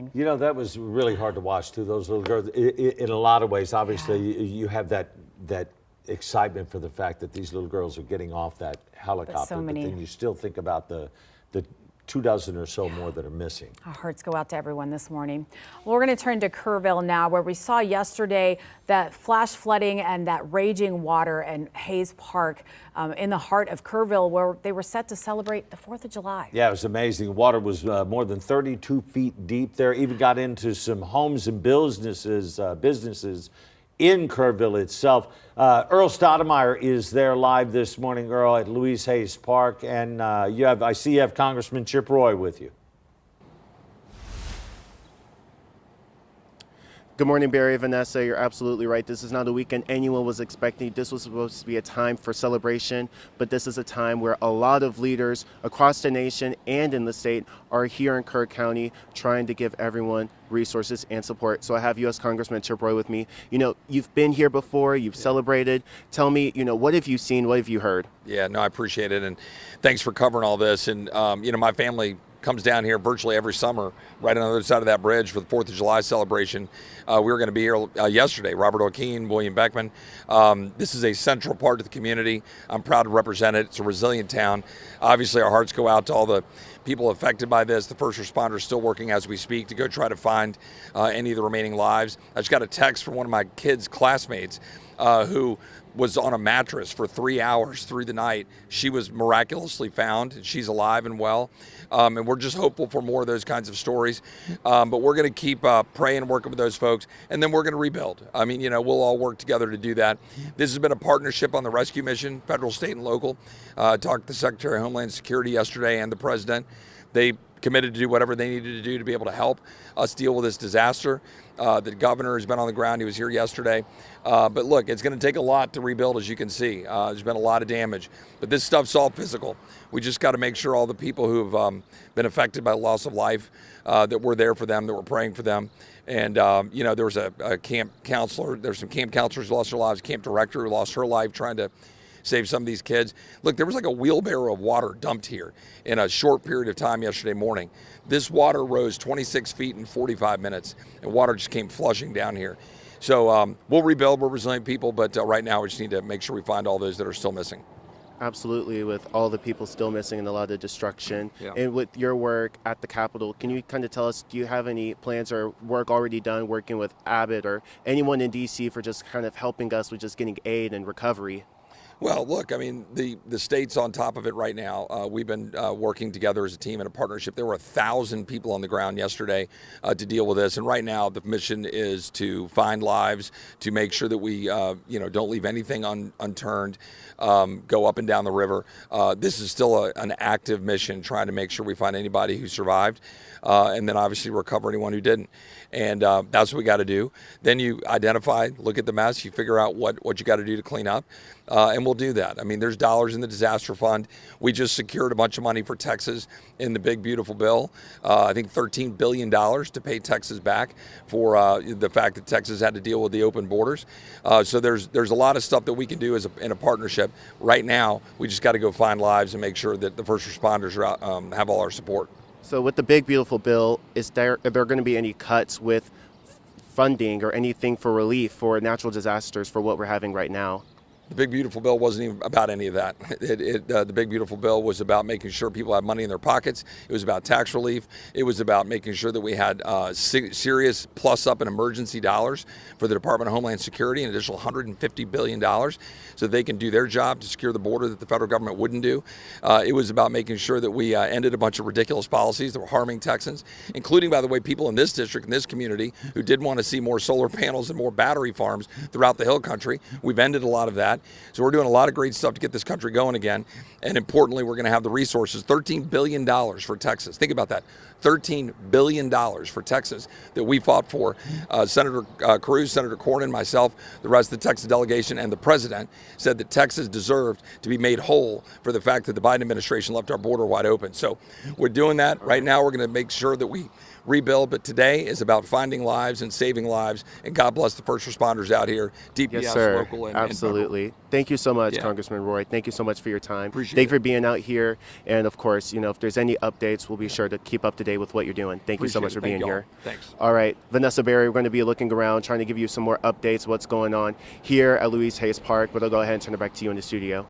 morning. You know, that was really hard to watch too. Those little girls, in a lot of ways, obviously, you have that excitement for the fact that these little girls are getting off that helicopter. But then you still think about the 24 or so more that are missing. Our hearts go out to everyone this morning. Well, we're going to turn to Kerrville now, where we saw yesterday that flash flooding and that raging water in Hayes Park in the heart of Kerrville, where they were set to celebrate the 4th of July. Yeah, it was amazing. Water was more than 32 feet deep there. Even got into some homes and businesses in Kerrville itself. Earl Stoudemire is there live this morning, Earl, at Louise Hayes Park, and I see you have Congressman Chip Roy with you. Good morning, Barry, Vanessa. You're absolutely right. This is not a weekend anyone was expecting. This was supposed to be a time for celebration, but this is a time where a lot of leaders across the nation and in the state are here in Kerr County trying to give everyone resources and support. So I have U.S. Congressman Chip Roy with me. You know, you've been here before, you've celebrated. Tell me, what have you seen? What have you heard? Yeah, no, I appreciate it. And thanks for covering all this. And, my family comes down here virtually every summer, right on the other side of that bridge for the 4th of July celebration. We were going to be here yesterday. Robert O'Keefe, William Beckman. This is a central part of the community. I'm proud to represent it. It's a resilient town. Obviously, our hearts go out to all the people affected by this. The first responders still working as we speak to go try to find any of the remaining lives. I just got a text from one of my kids' classmates who was on a mattress for 3 hours through the night. She was miraculously found, and she's alive and well. And we're just hopeful for more of those kinds of stories. But we're going to keep praying and working with those folks, and then we're going to rebuild. I mean, we'll all work together to do that. This has been a partnership on the rescue mission, federal, state, and local. Talked to the Secretary of Homeland Security yesterday and the President. They committed to do whatever they needed to do to be able to help us deal with this disaster. The governor has been on the ground. He was here yesterday. But look, it's going to take a lot to rebuild, as you can see. There's been a lot of damage. But this stuff's all physical. We just got to make sure all the people who have been affected by loss of life, that we're there for them, that we're praying for them. And, there was a camp counselor. There's some camp counselors who lost their lives, camp director who lost her life trying to save some of these kids. Look, there was like a wheelbarrow of water dumped here in a short period of time yesterday morning. This water rose 26 feet in 45 minutes, and water just came flushing down here. So we'll rebuild. We're resilient people, but right now we just need to make sure we find all those that are still missing. Absolutely, with all the people still missing and a lot of destruction. Yeah. And with your work at the Capitol, can you kind of tell us, do you have any plans or work already done working with Abbott or anyone in D.C. for just kind of helping us with just getting aid and recovery? Well, look, I mean, the state's on top of it right now. We've been working together as a team in a partnership. There were 1,000 people on the ground yesterday to deal with this. And right now, the mission is to find lives, to make sure that we, don't leave anything unturned, go up and down the river. This is still an active mission, trying to make sure we find anybody who survived, and then obviously recover anyone who didn't. And that's what we got to do. Then you identify, look at the mess, you figure out what you got to do to clean up. And we'll do that. I mean, there's dollars in the disaster fund. We just secured a bunch of money for Texas in the big, beautiful bill. I think $13 billion to pay Texas back for the fact that Texas had to deal with the open borders. So there's a lot of stuff that we can do in a partnership. Right now, we just got to go find lives and make sure that the first responders have all our support. So with the big, beautiful bill, are there going to be any cuts with funding or anything for relief for natural disasters for what we're having right now? The Big Beautiful Bill wasn't even about any of that. The Big Beautiful Bill was about making sure people had money in their pockets. It was about tax relief. It was about making sure that we had serious plus up in emergency dollars for the Department of Homeland Security, an additional $150 billion so they can do their job to secure the border that the federal government wouldn't do. It was about making sure that we ended a bunch of ridiculous policies that were harming Texans, including, by the way, people in this district, in this community, who did want to see more solar panels and more battery farms throughout the Hill Country. We've ended a lot of that. So we're doing a lot of great stuff to get this country going again. And importantly, we're going to have the resources, $13 billion for Texas. Think about that. $13 billion for Texas that we fought for. Senator Cruz, Senator Cornyn, myself, the rest of the Texas delegation, and the president said that Texas deserved to be made whole for the fact that the Biden administration left our border wide open. So we're doing that. Right now, we're going to make sure that we rebuild, but today is about finding lives and saving lives. And God bless the first responders out here, DPS, Yes, sir. local, and Absolutely. Thank you so much, Yeah. Congressman Roy. Thank you so much for your time. Appreciate Thank you it. for being out here. And of course, if there's any updates, we'll be sure to keep up to date with what you're doing. Thank you so Appreciate much it. for Thank being y'all. here. Thanks. All right, Vanessa Berry, we're going to be looking around, trying to give you some more updates, what's going on here at Louise Hayes Park. But I'll go ahead and turn it back to you in the studio.